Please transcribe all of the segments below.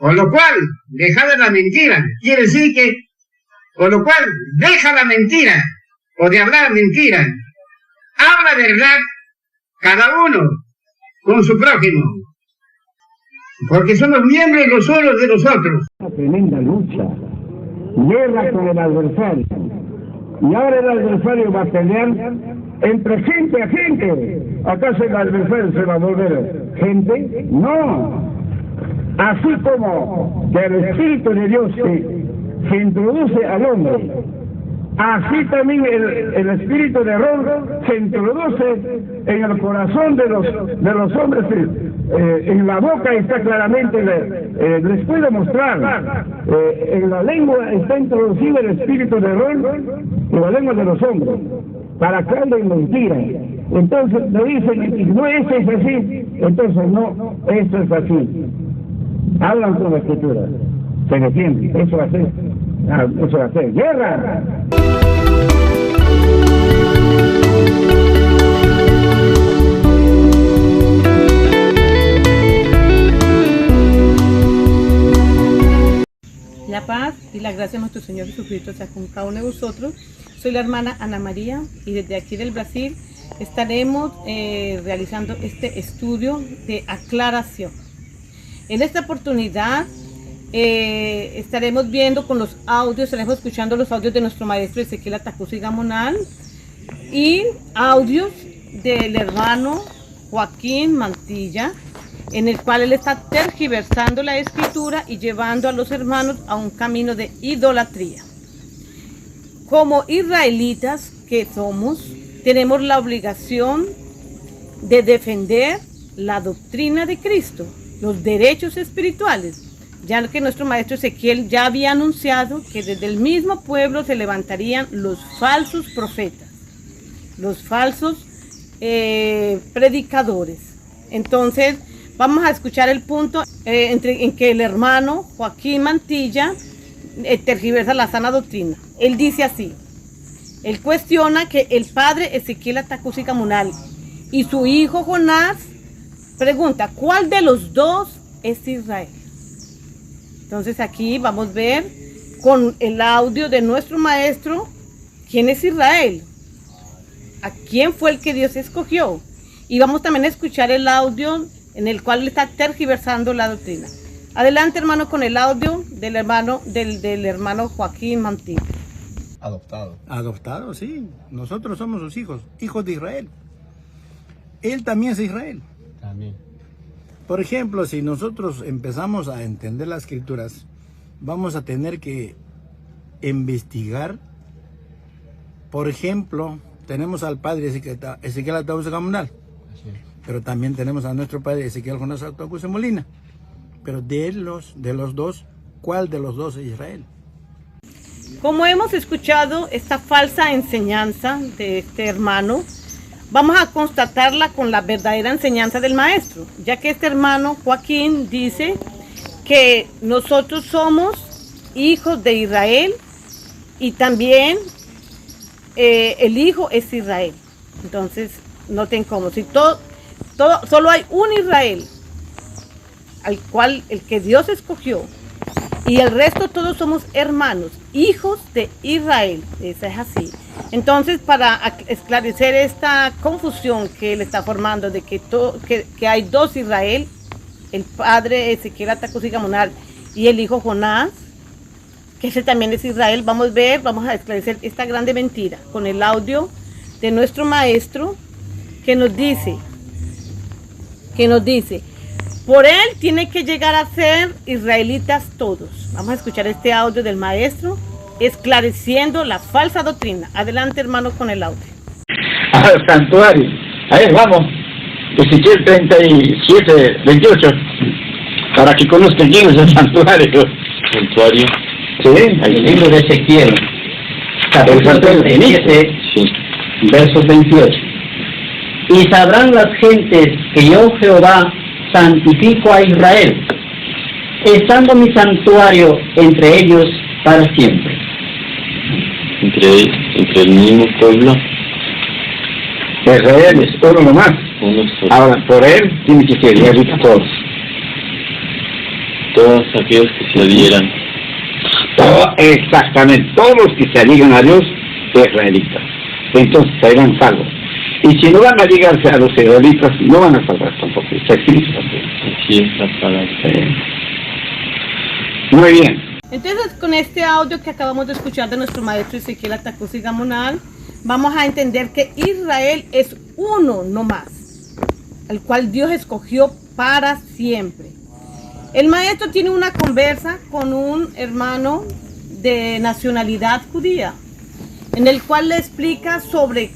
Con lo cual, deja de la mentira. Quiere decir que, con lo cual, deja la mentira, o de hablar mentira. Habla verdad, cada uno, con su prójimo. Porque somos miembros los unos de los otros. Una tremenda lucha, guerra con el adversario. Y ahora el adversario va a pelear entre gente a gente. ¿Acaso el adversario se va a volver gente? No. Así como el Espíritu de Dios se introduce al hombre, así también el Espíritu de error se introduce en el corazón de los hombres. En la boca está claramente, les puedo mostrar, en la lengua está introducido el espíritu de error en la lengua de los hombres, para que hablen mentira. Entonces me dicen, no, eso es así, entonces no, esto es así. Hablan con la escritura, se defienden, eso va a ser guerra. La paz y la gracia de nuestro Señor Jesucristo sea con cada uno de vosotros. Soy la hermana Ana María y desde aquí del Brasil estaremos realizando este estudio de aclaración. En esta oportunidad estaremos viendo con los audios, estaremos escuchando los audios de nuestro maestro Ezequiel Atacuza y Gamonal y audios del hermano Joaquín Mantilla, en el cual él está tergiversando la escritura y llevando a los hermanos a un camino de idolatría. Como israelitas que somos, tenemos la obligación de defender la doctrina de Cristo, los derechos espirituales, ya que nuestro maestro Ezequiel ya había anunciado que desde el mismo pueblo se levantarían los falsos profetas, los falsos predicadores. Entonces, vamos a escuchar el punto en que el hermano Joaquín Mantilla tergiversa la sana doctrina. Él dice así, él cuestiona que el padre Ezequiel Atacuza y Gamonal y su hijo Jonás pregunta, ¿cuál de los dos es Israel? Entonces aquí vamos a ver con el audio de nuestro maestro, ¿quién es Israel? ¿A quién fue el que Dios escogió? Y vamos también a escuchar el audio en el cual está tergiversando la doctrina. Adelante, hermano, con el audio del hermano Joaquín Mantilla. Adoptado, sí. Nosotros somos sus hijos de Israel. Él también es Israel. También. Por ejemplo, si nosotros empezamos a entender las escrituras, vamos a tener que investigar. Por ejemplo, tenemos al padre Ezequiel Atacuza y Gamonal, pero también tenemos a nuestro padre Ezequiel Jonás Atacuza y Molina. Pero de los dos, ¿cuál de los dos es Israel? Como hemos escuchado esta falsa enseñanza de este hermano, vamos a constatarla con la verdadera enseñanza del maestro, ya que este hermano Joaquín dice que nosotros somos hijos de Israel y también el hijo es Israel. Entonces, noten cómo, si solo hay un Israel, al cual el que Dios escogió, y el resto todos somos hermanos, hijos de Israel. Eso es así. Entonces, para esclarecer esta confusión que él está formando de que hay dos Israel, el padre Ezequiel Atacuza y Gamonal y el hijo Jonás, que ese también es Israel, vamos a esclarecer esta grande mentira con el audio de nuestro maestro que nos dice, por él tiene que llegar a ser israelitas todos. Vamos a escuchar este audio del maestro esclareciendo la falsa doctrina. Adelante, hermano, con el audio. Al santuario. A ver, vamos. Ezequiel 37, 28. Para que conozcan quién es el santuario. ¿Santuario? Sí, el libro de Ezequiel. Capítulo 37, sí. Versos 28. Y sabrán las gentes que yo, Jehová, santifico a Israel, estando mi santuario entre ellos para siempre. Entre el mismo pueblo. Israel es uno nomás. Ahora, por él tiene que ser israelita todos. Todos aquellos que se adhieran. Exactamente, todos los que se adhieran a Dios, israelitas. Entonces serán salvos. Y si no van a ligarse a los israelitas, no van a salvar tampoco. Está escrito también. Así es la palabra. Muy bien. Entonces, con este audio que acabamos de escuchar de nuestro maestro Ezequiel Atacusi Gamonal, vamos a entender que Israel es uno no más, el cual Dios escogió para siempre. El maestro tiene una conversa con un hermano de nacionalidad judía, en el cual le explica sobre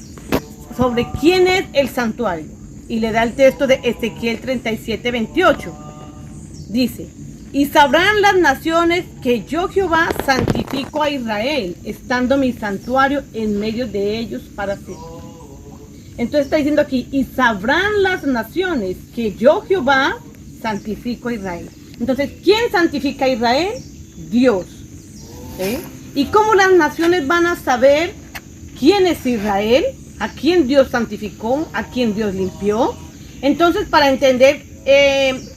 quién es el santuario, y le da el texto de Ezequiel 37:28. Dice: y sabrán las naciones que yo Jehová santifico a Israel, estando mi santuario en medio de ellos para siempre. Entonces está diciendo aquí: y sabrán las naciones que yo Jehová santifico a Israel. Entonces, ¿quién santifica a Israel? Dios. ¿Sí? ¿Y cómo las naciones van a saber quién es Israel? ¿A quién Dios santificó? ¿A quién Dios limpió? Entonces, para entender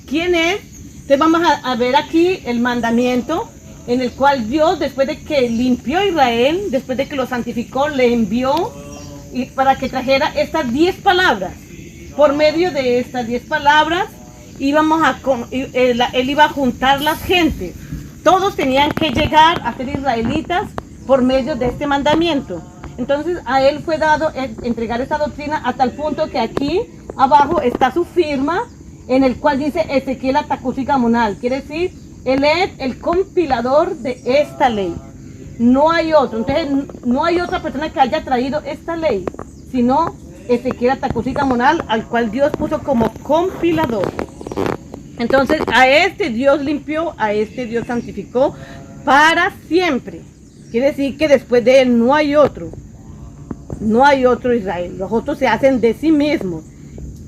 quién es, entonces vamos a ver aquí el mandamiento en el cual Dios, después de que limpió a Israel, después de que lo santificó, le envió y para que trajera estas 10 palabras. Por medio de estas 10 palabras, él iba a juntar las gentes. Todos tenían que llegar a ser israelitas por medio de este mandamiento. Entonces a él fue dado entregar esta doctrina a tal punto que aquí abajo está su firma, en el cual dice Ezequiel Atacusi Gamonal. Quiere decir, él es el compilador de esta ley. No hay otro. Entonces no hay otra persona que haya traído esta ley, sino Ezequiel Atacusi Gamonal, al cual Dios puso como compilador. Entonces a este Dios limpió, a este Dios santificó para siempre. Quiere decir que después de él no hay otro. No hay otro Israel. Los otros se hacen de sí mismos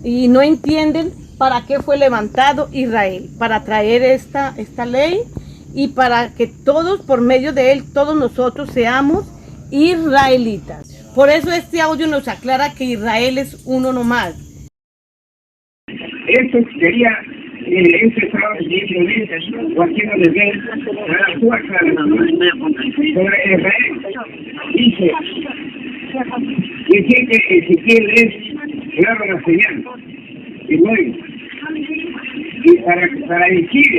y no entienden para qué fue levantado Israel. Para traer esta ley y para que todos, por medio de él, todos nosotros seamos israelitas. Por eso este audio nos aclara que Israel es uno nomás. Eso sería ese sábado de cualquiera de ver la fuerza sobre Israel. Dice que Ezequiel es claro la señal. Y luego, y para decir,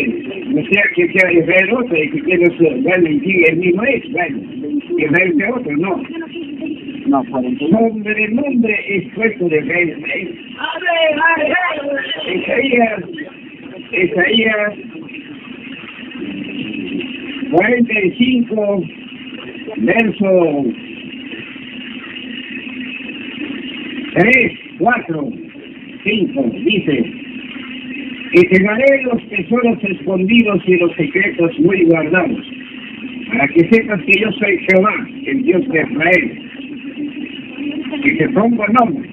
no sea que sea Israel otro, Ezequiel es realmente el mismo es, bueno, Israel es otro, no. No, por el nombre es puesto de Israel. Isaías 45, verso 3, 4, 5, dice: y te daré los tesoros escondidos y los secretos muy guardados, para que sepas que yo soy Jehová, el Dios de Israel, que te pongo nombre,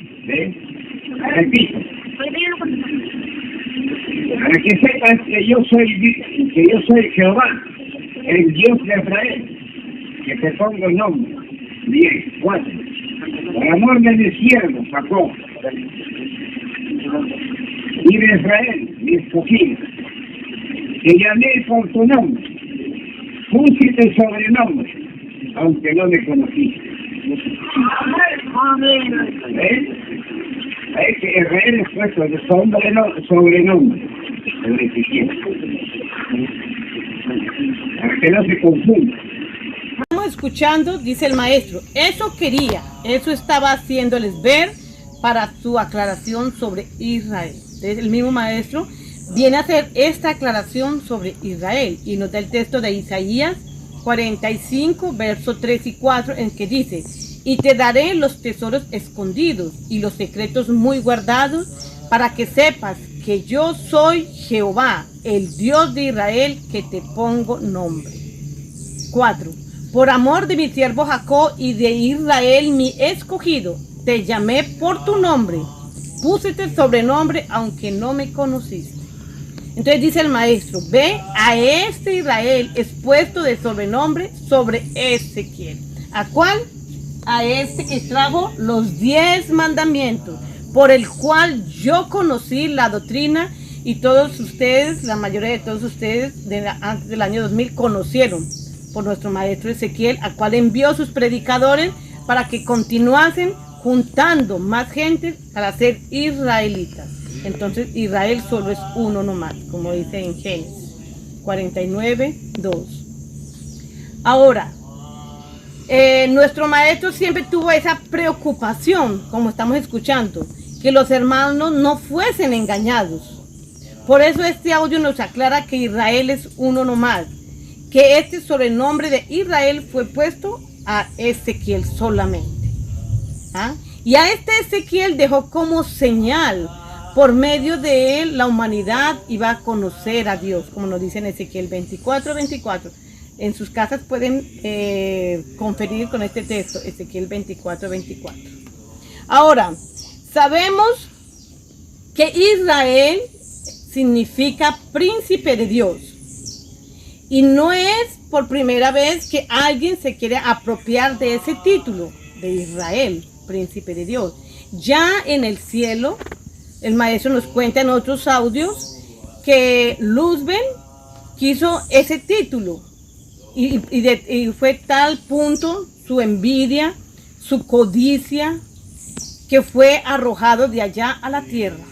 repito, para que sepas que yo soy Jehová, el Dios de Israel, que te pongo nombre. 10, 4. Por amor de mi siervo Jacob y de Israel, mi escogido, que llamé por tu nombre, púsite sobrenombre, aunque no me conociste. ¿Ves? Es que Israel es puesto de sobrenombre, el Ezequiel, para que no se confunda. Estamos escuchando, dice el maestro, eso estaba haciéndoles ver para su aclaración sobre Israel. Entonces el mismo maestro viene a hacer esta aclaración sobre Israel y nos da el texto de Isaías 45, versos 3 y 4, en que dice: y te daré los tesoros escondidos y los secretos muy guardados, para que sepas que yo soy Jehová, el Dios de Israel, que te pongo nombre. 4. Por amor de mi siervo Jacob y de Israel mi escogido, te llamé por tu nombre, púsete sobrenombre aunque no me conociste. Entonces dice el maestro: ve, a este Israel es puesto de sobrenombre sobre Ezequiel. ¿A cuál? A este que trajo los 10 mandamientos, por el cual yo conocí la doctrina Y todos ustedes, la mayoría de todos ustedes, antes del año 2000, conocieron por nuestro maestro Ezequiel, al cual envió sus predicadores para que continuasen juntando más gente para ser israelitas. Entonces Israel solo es uno nomás, como dice en Génesis 49:2. Ahora, nuestro maestro siempre tuvo esa preocupación, como estamos escuchando, que los hermanos no fuesen engañados. Por eso este audio nos aclara que Israel es uno nomás, que este sobrenombre de Israel fue puesto a Ezequiel solamente. ¿Ah? Y a este Ezequiel dejó como señal, por medio de él la humanidad iba a conocer a Dios, como nos dice en Ezequiel 24:24. En sus casas pueden conferir con este texto, Ezequiel 24:24. Ahora, sabemos que Israel significa príncipe de Dios. Y no es por primera vez que alguien se quiere apropiar de ese título de Israel, príncipe de Dios. Ya en el cielo, el maestro nos cuenta en otros audios que Luzbel quiso ese título. Y fue tal punto su envidia, su codicia, que fue arrojado de allá a la tierra.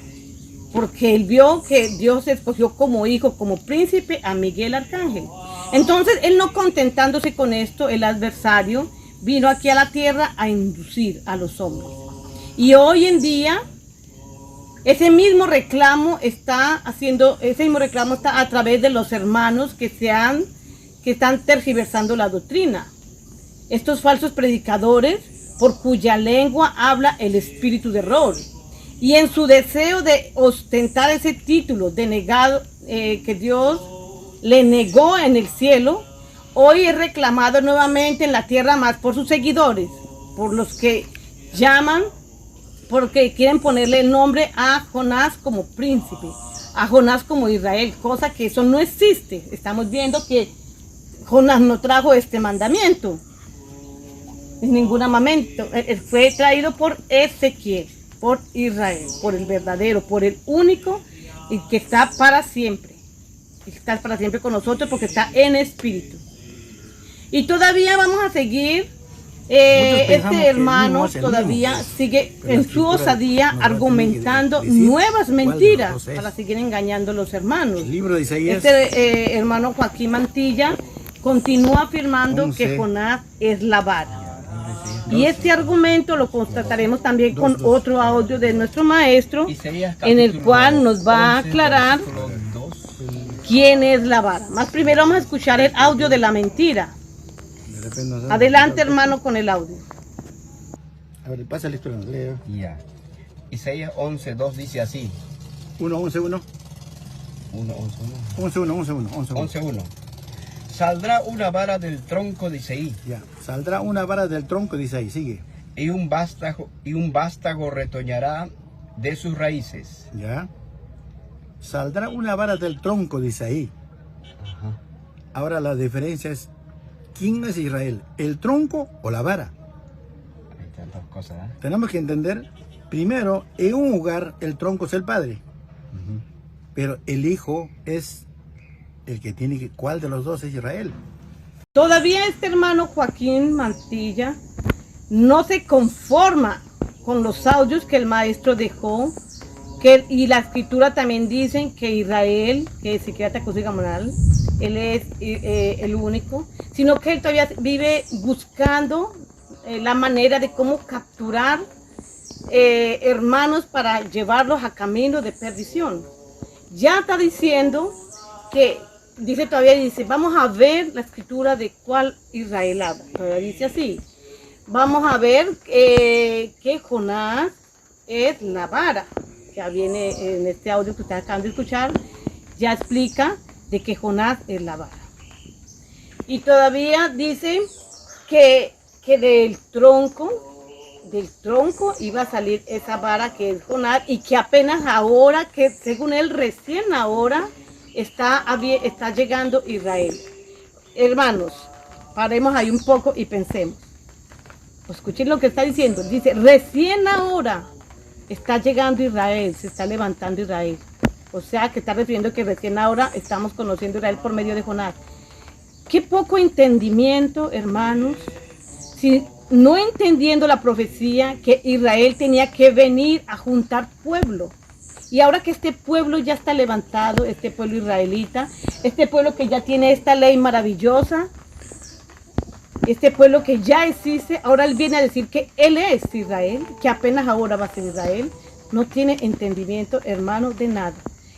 Porque él vio que Dios escogió como hijo, como príncipe a Miguel Arcángel. Entonces, él no contentándose con esto, el adversario vino aquí a la tierra a inducir a los hombres. Y hoy en día, ese mismo reclamo está a través de los hermanos que están tergiversando la doctrina. Estos falsos predicadores, por cuya lengua habla el espíritu de error. Y en su deseo de ostentar ese título denegado que Dios le negó en el cielo, hoy es reclamado nuevamente en la tierra, más por sus seguidores, por los que llaman, porque quieren ponerle el nombre a Jonás como príncipe, a Jonás como Israel, cosa que eso no existe. Estamos viendo que Jonás no trajo este mandamiento en ningún momento. Él fue traído por Ezequiel, por Israel, por el verdadero, por el único y que está para siempre. Está para siempre con nosotros porque está en espíritu. Y todavía vamos a seguir. Este hermano todavía sigue en su osadía argumentando nuevas mentiras para seguir engañando a los hermanos. El libro de Isaías. Este hermano Joaquín Mantilla continúa afirmando que Jonás es la vara. Y este argumento lo constataremos también con otro audio de nuestro maestro, en el cual nos va a aclarar quién es la vara. Más primero vamos a escuchar el audio de la mentira. Adelante, hermano, con el audio. A ver, pasa la historia, leo. Ya. Isaías 11:2 dice así. 11:1. 11:1. Saldrá una vara del tronco de Isaí. Ya. Saldrá una vara del tronco de Isaí. Sigue. Y un vástago retoñará de sus raíces. Ya. Saldrá una vara del tronco de Isaí. Ajá. Ahora la diferencia es, ¿quién es Israel? ¿El tronco o la vara? Hay tantas cosas, ¿eh? Tenemos que entender, primero, en un hogar el tronco es el padre. Pero el hijo es el que tiene que... ¿Cuál de los dos es Israel? Todavía este hermano Joaquín Mantilla no se conforma con los audios que el maestro dejó, y la escritura también dicen que Israel, que Ezequiel Tacuzzi Gamonal, él es el único, sino que él todavía vive buscando la manera de cómo capturar hermanos para llevarlos a camino de perdición. Ya está diciendo que, dice, vamos a ver la escritura de cuál Israel habla. Todavía dice así, vamos a ver que Jonás es la vara. Ya viene en este audio que ustedes acaban de escuchar, ya explica de que Jonás es la vara. Y todavía dice que del tronco iba a salir esa vara que es Jonás, y que apenas ahora, que según él recién ahora está llegando Israel. Hermanos, paremos ahí un poco y pensemos. Escuchen lo que está diciendo. Dice, recién ahora está llegando Israel, se está levantando Israel. O sea, que está refiriendo que recién ahora estamos conociendo a Israel por medio de Jonás. Qué poco entendimiento, hermanos, si no entendiendo la profecía que Israel tenía que venir a juntar pueblo. Y ahora que este pueblo ya está levantado, este pueblo israelita, este pueblo que ya tiene esta ley maravillosa, este pueblo que ya existe, ahora él viene a decir que él es Israel, que apenas ahora va a ser Israel. No tiene entendimiento, hermano, de nada.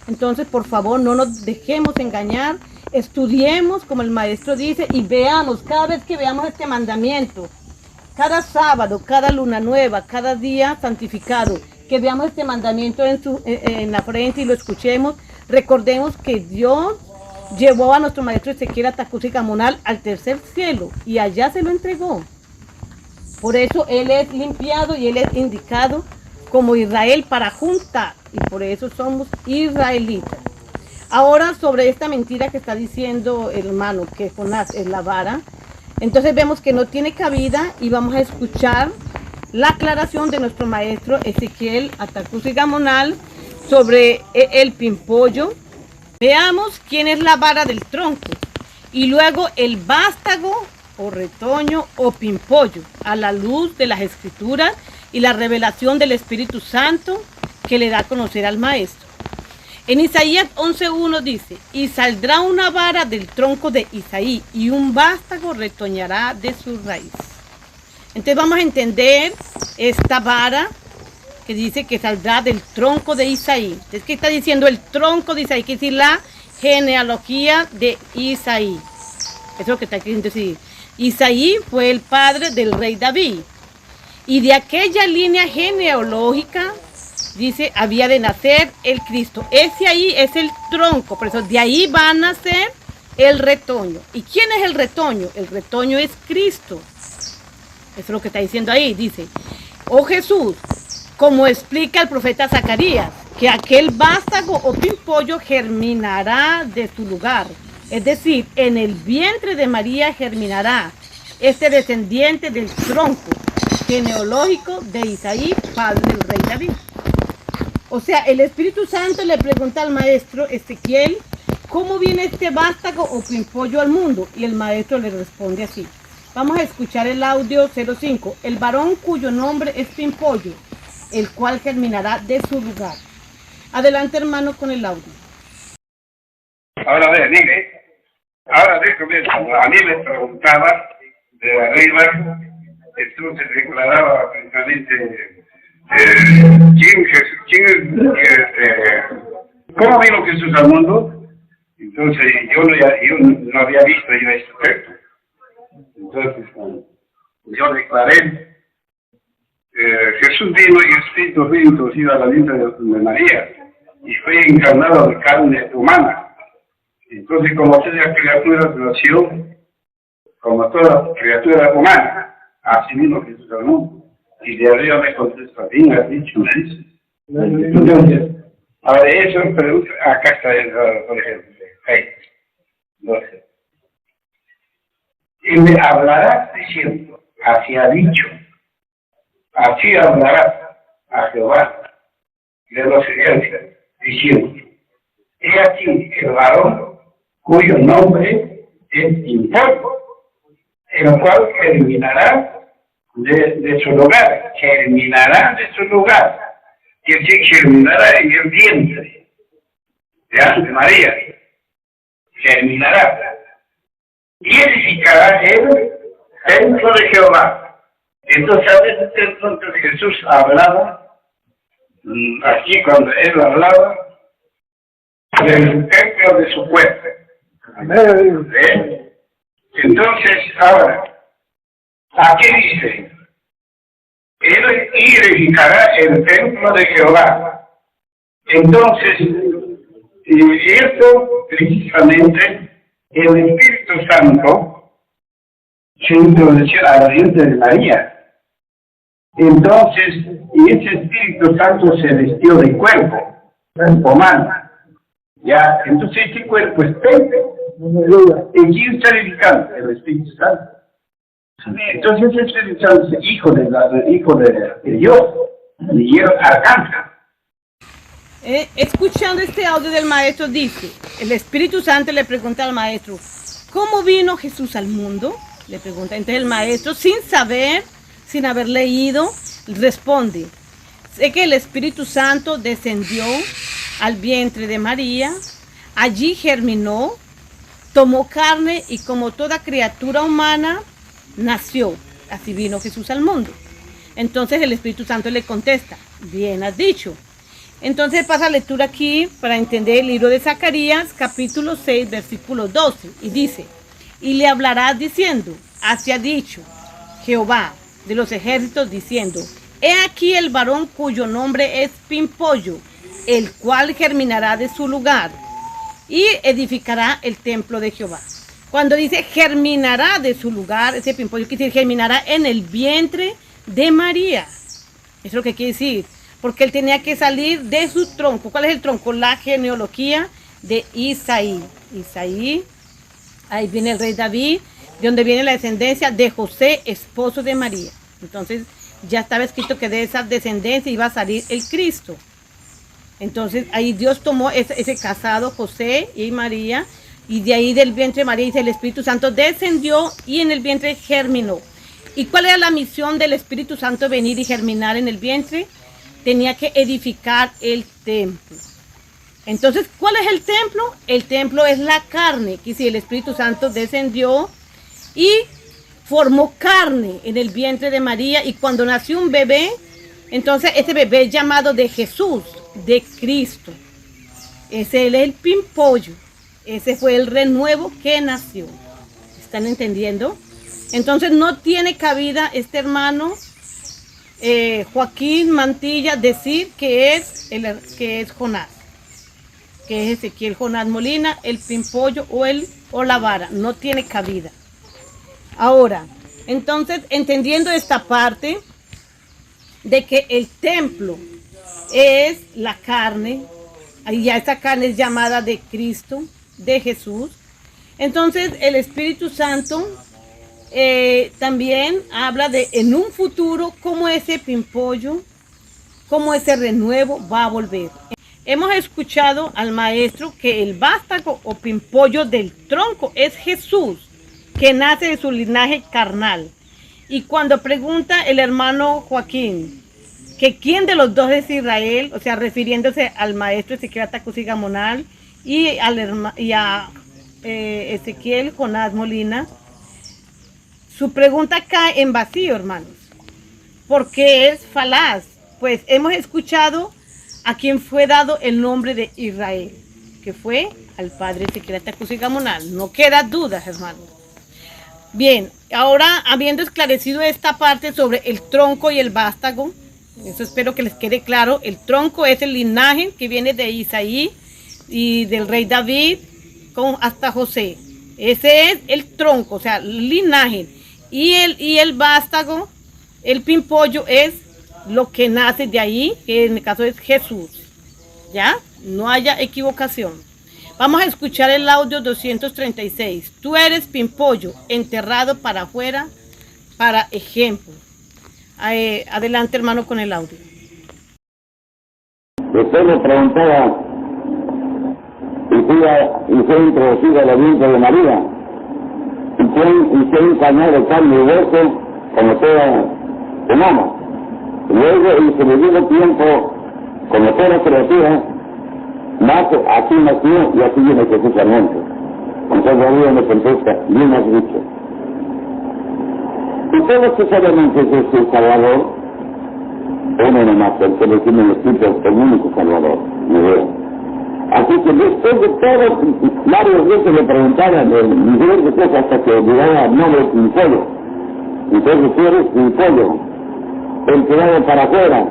Entonces, por favor, no nos dejemos engañar, estudiemos como el maestro dice y veamos, cada vez que veamos este mandamiento, cada sábado, cada luna nueva, cada día santificado, que veamos este mandamiento en la frente y lo escuchemos, recordemos que Dios llevó a nuestro maestro Ezequiel a Tacusicamonal al tercer cielo y allá se lo entregó. Por eso él es limpiado y él es indicado como Israel para juntar, y por eso somos israelitas. Ahora, sobre esta mentira que está diciendo el hermano, que Jonás es la vara, entonces vemos que no tiene cabida y vamos a escuchar la aclaración de nuestro maestro Ezequiel Atacusigamonal sobre el pimpollo. Veamos quién es la vara del tronco y luego el vástago o retoño o pimpollo a la luz de las escrituras y la revelación del Espíritu Santo que le da a conocer al maestro. En Isaías 11:1 dice: y saldrá una vara del tronco de Isaí y un vástago retoñará de su raíz. Entonces vamos a entender esta vara que dice que saldrá del tronco de Isaí. Entonces, ¿qué está diciendo el tronco de Isaí? Que es decir, la genealogía de Isaí. Eso es lo que está queriendo decir. Isaí fue el padre del rey David. Y de aquella línea genealógica, dice, había de nacer el Cristo. Ese ahí es el tronco, por eso de ahí va a nacer el retoño. ¿Y quién es el retoño? El retoño es Cristo. Eso es lo que está diciendo ahí. Dice, oh Jesús, como explica el profeta Zacarías, que aquel vástago o pimpollo germinará de su lugar. Es decir, en el vientre de María germinará este descendiente del tronco genealógico de Isaí, padre del rey David. O sea, el Espíritu Santo le pregunta al maestro Ezequiel, ¿cómo viene este vástago o pimpollo al mundo? Y el maestro le responde así. Vamos a escuchar el audio 05. El varón cuyo nombre es pimpollo, el cual germinará de su lugar. Adelante, hermano, con el audio. Ahora ve, mire, ahora déjame, a mí me preguntaba de arriba, entonces declaraba precisamente ¿cómo vino Jesús al mundo? Entonces yo no había visto yo este texto. Entonces yo declaré, Jesús vino y el Espíritu fue introducido a la vientre de María y fue encarnado de carne humana. Entonces, como toda criatura nació, como toda criatura humana, así mismo Jesús al mundo. Y de arriba me contesta, bien has dicho, me dice. Entonces, ahora eso, acá está, por ejemplo, ahí, 12. Y me hablarás diciendo, así ha dicho, así hablarás a Jehová de los ejércitos, diciendo, he aquí el varón cuyo nombre es Pimpollo, el cual germinará de su lugar, germinará de su lugar, que germinará en el vientre de María, germinará, y edificará el templo de Jehová. Entonces, a veces el templo de Jesús hablaba, aquí cuando él hablaba, del templo de su cuerpo. Entonces, ahora, aquí dice, él edificará el templo de Jehová. Entonces, esto precisamente, el Espíritu Santo se introdució a la vientre de María. Entonces, y ese Espíritu Santo se vistió de cuerpo humano. Ya, entonces este cuerpo es templo. ¿Y quién está edificando? El Espíritu Santo. Entonces el Espíritu Santo es hijo de Dios y el arcángel. Escuchando este audio del maestro, dice, el Espíritu Santo le pregunta al maestro, ¿cómo vino Jesús al mundo? Le pregunta. Entonces el maestro, sin saber, sin haber leído, responde, sé que el Espíritu Santo descendió al vientre de María, allí germinó, tomó carne y como toda criatura humana, nació. Así vino Jesús al mundo. Entonces el Espíritu Santo le contesta, bien has dicho. Entonces pasa lectura aquí para entender el libro de Zacarías, capítulo 6, versículo 12, y dice, y le hablarás diciendo, así ha dicho Jehová de los ejércitos, diciendo, he aquí el varón cuyo nombre es Pimpollo, el cual germinará de su lugar y edificará el templo de Jehová. Cuando dice germinará de su lugar, ese Pimpollo quiere decir germinará en el vientre de María. Eso es lo que quiere decir. Porque él tenía que salir de su tronco. ¿Cuál es el tronco? La genealogía de Isaí. Isaí, ahí viene el rey David, de donde viene la descendencia de José, esposo de María. Entonces ya estaba escrito que de esa descendencia iba a salir el Cristo. Entonces ahí Dios tomó ese casado, José y María, y de ahí del vientre de María, dice, el Espíritu Santo descendió y en el vientre germinó. ¿Y cuál era la misión del Espíritu Santo? Venir y germinar en el vientre. Tenía que edificar el templo. Entonces, ¿cuál es el templo? El templo es la carne, que si el Espíritu Santo descendió y formó carne en el vientre de María, y cuando nació un bebé, entonces ese bebé es llamado de Jesús, de Cristo. Ese es el Pimpollo. Ese fue el renuevo que nació. ¿Están entendiendo? Entonces no tiene cabida este hermano Joaquín Mantilla decir que es Jonás, que es Ezequiel Jonás Molina, el Pimpollo o la vara. No tiene cabida. Ahora, entonces, entendiendo esta parte de que el templo es la carne, y ya esta carne es llamada de Cristo, de Jesús, entonces el Espíritu Santo también habla de en un futuro cómo ese Pimpollo, cómo ese renuevo va a volver. Hemos escuchado al maestro que el vástago o Pimpollo del tronco es Jesús, que nace de su linaje carnal. Y cuando pregunta el hermano Joaquín que quién de los dos es Israel, o sea, refiriéndose al maestro Ezequiel Atacusi Gamonal y a Ezequiel Jonás Molina, su pregunta cae en vacío, hermanos, porque es falaz, pues hemos escuchado a quien fue dado el nombre de Israel, que fue al padre Ezequiel Atacusi Gamonal. No queda duda, hermanos. Bien, ahora habiendo esclarecido esta parte sobre el tronco y el vástago, eso espero que les quede claro. El tronco es el linaje que viene de Isaí y del rey David hasta José. Ese es el tronco, o sea, el linaje. Y el vástago, el Pimpollo, es lo que nace de ahí, que en el caso es Jesús. ¿Ya? No haya equivocación. Vamos a escuchar el audio 236. Tú eres Pimpollo, enterrado para afuera, para ejemplo. Adelante, hermano, con el audio. Usted le preguntaba y fue introducido al vientre de María. Y fue encarnado de carne y hueso como toda humana. Luego, en su debido tiempo, como toda criatura, así nació y así viene Jesús al mundo. Entonces David me contesta, bien has dicho. Y todos que saben que Jesús es el Salvador, uno nomás, el que le tiene el Espíritu, el único Salvador, me veo. Así que después de todo, varias veces le preguntaban de diferentes cosas hasta que llegaba el nombre Pimpollo. Entonces tú eres Pimpollo, enterrado para afuera,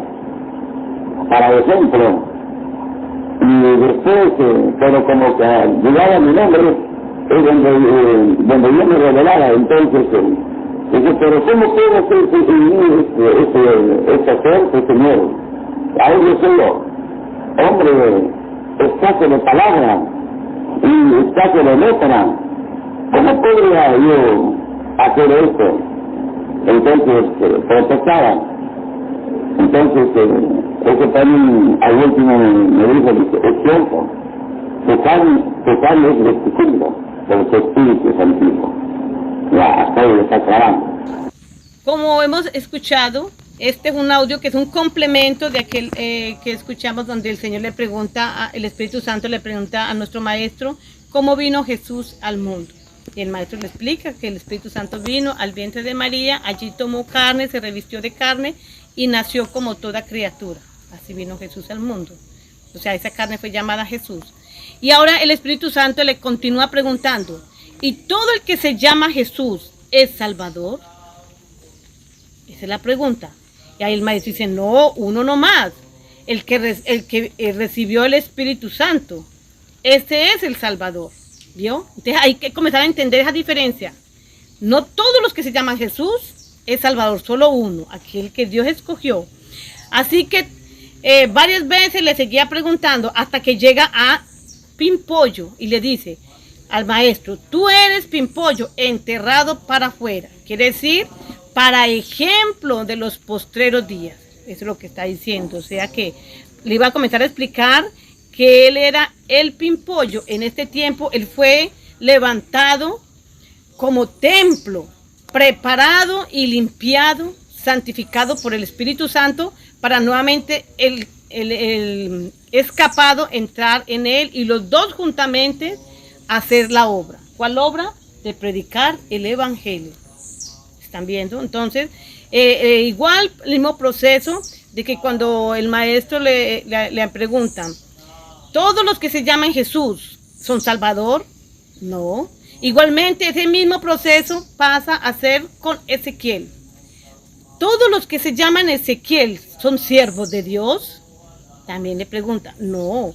para ejemplo. Y después, pero como que llegaba mi nombre, es donde yo me revelaba. Entonces, dice, pero ¿cómo puedo ser este Señor? Ahora yo soy hombre escaso de palabra y escaso de letra. ¿Cómo podría yo hacer esto? Entonces protestaba. Entonces Eso también al último me dijo, es cierto, tu carne es vestigio, pero tu espíritu es antiguo. Ya, hasta ahí lo está aclarando. Como hemos escuchado, este es un audio que es un complemento de aquel que escuchamos donde el Señor le pregunta, el Espíritu Santo le pregunta a nuestro Maestro cómo vino Jesús al mundo. Y el Maestro le explica que el Espíritu Santo vino al vientre de María, allí tomó carne, se revistió de carne y nació como toda criatura. Así vino Jesús al mundo. O sea, esa carne fue llamada Jesús. Y ahora el Espíritu Santo le continúa preguntando, ¿y todo el que se llama Jesús es Salvador? Esa es la pregunta. Y ahí el Maestro dice, no, uno no más. El que recibió el Espíritu Santo. Ese es el Salvador. ¿Vio? Entonces hay que comenzar a entender esa diferencia. No todos los que se llaman Jesús es Salvador, solo uno, aquel que Dios escogió. Así que varias veces le seguía preguntando hasta que llega a Pimpollo y le dice al Maestro, tú eres Pimpollo, enterrado para afuera. Quiere decir, para ejemplo de los postreros días. Eso es lo que está diciendo. O sea que le iba a comenzar a explicar que él era el Pimpollo. En este tiempo él fue levantado como templo, preparado y limpiado, santificado por el Espíritu Santo, para nuevamente el escapado entrar en él y los dos juntamente hacer la obra. ¿Cuál obra? De predicar el Evangelio. ¿Están viendo? Entonces, igual el mismo proceso de que cuando el Maestro le preguntan, ¿todos los que se llaman Jesús son Salvador? No. Igualmente ese mismo proceso pasa a ser con Ezequiel. ¿Todos los que se llaman Ezequiel son siervos de Dios? También le pregunta, no.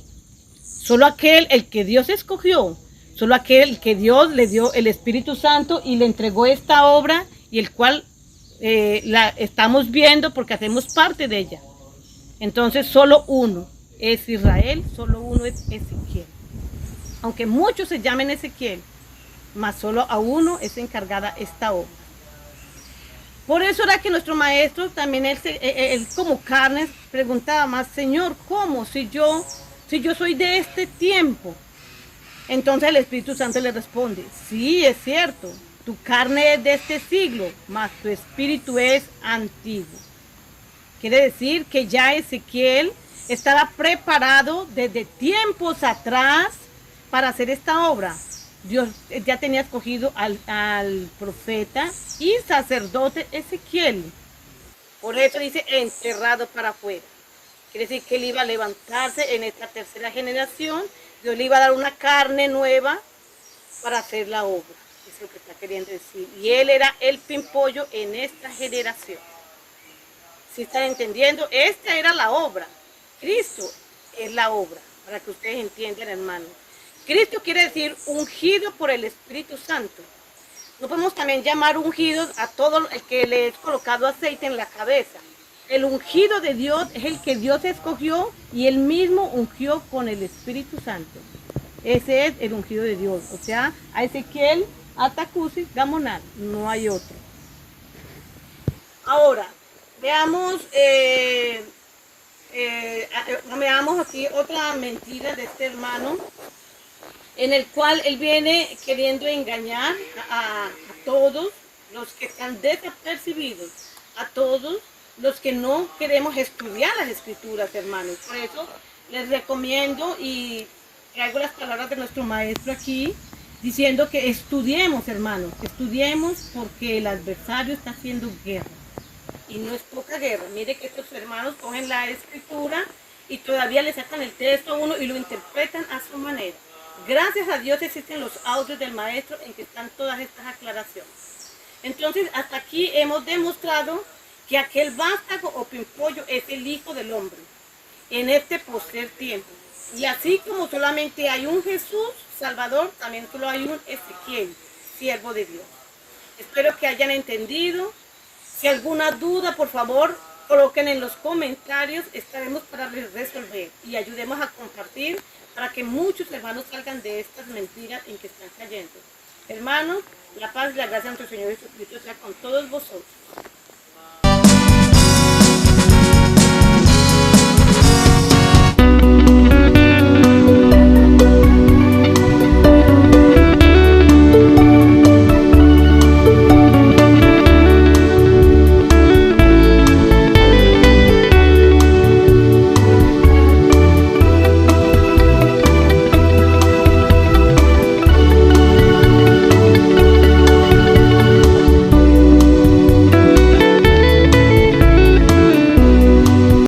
Solo aquel, el que Dios escogió, solo aquel que Dios le dio el Espíritu Santo y le entregó esta obra y el cual la estamos viendo porque hacemos parte de ella. Entonces solo uno es Israel, solo uno es Ezequiel. Aunque muchos se llamen Ezequiel, mas solo a uno es encargada esta obra. Por eso era que nuestro Maestro también, él como carne, preguntaba más, Señor, ¿cómo? Si yo soy de este tiempo. Entonces el Espíritu Santo le responde, sí, es cierto, tu carne es de este siglo, mas tu espíritu es antiguo. Quiere decir que ya Ezequiel estaba preparado desde tiempos atrás para hacer esta obra. Dios ya tenía escogido al profeta y sacerdote Ezequiel. Por eso dice enterrado para afuera. Quiere decir que él iba a levantarse en esta tercera generación. Dios le iba a dar una carne nueva para hacer la obra. Eso es lo que está queriendo decir. Y él era el Pimpollo en esta generación. ¿Sí están entendiendo? Esta era la obra. Cristo es la obra, para que ustedes entiendan, hermanos. Cristo quiere decir ungido por el Espíritu Santo. No podemos también llamar ungidos a todo el que le es colocado aceite en la cabeza. El ungido de Dios es el que Dios escogió y él mismo ungió con el Espíritu Santo. Ese es el ungido de Dios. O sea, a Ezequiel, a Tacusi, Gamonal, no hay otro. Ahora, veamos aquí otra mentira de este hermano, en el cual él viene queriendo engañar a todos los que están desapercibidos, a todos los que no queremos estudiar las Escrituras, hermanos. Por eso les recomiendo y traigo las palabras de nuestro Maestro aquí, diciendo que estudiemos, hermanos, estudiemos porque el adversario está haciendo guerra. Y no es poca guerra. Mire que estos hermanos cogen la Escritura y todavía le sacan el texto a uno y lo interpretan a su manera. Gracias a Dios existen los audios del Maestro en que están todas estas aclaraciones. Entonces, hasta aquí hemos demostrado que aquel vástago o Pimpollo es el Hijo del Hombre en este postrer tiempo. Y así como solamente hay un Jesús Salvador, también solo hay un Ezequiel, siervo de Dios. Espero que hayan entendido. Si alguna duda, por favor, coloquen en los comentarios, estaremos para resolver y ayudemos a compartir para que muchos hermanos salgan de estas mentiras en que están cayendo. Hermanos, la paz y la gracia de nuestro Señor Jesucristo sea con todos vosotros.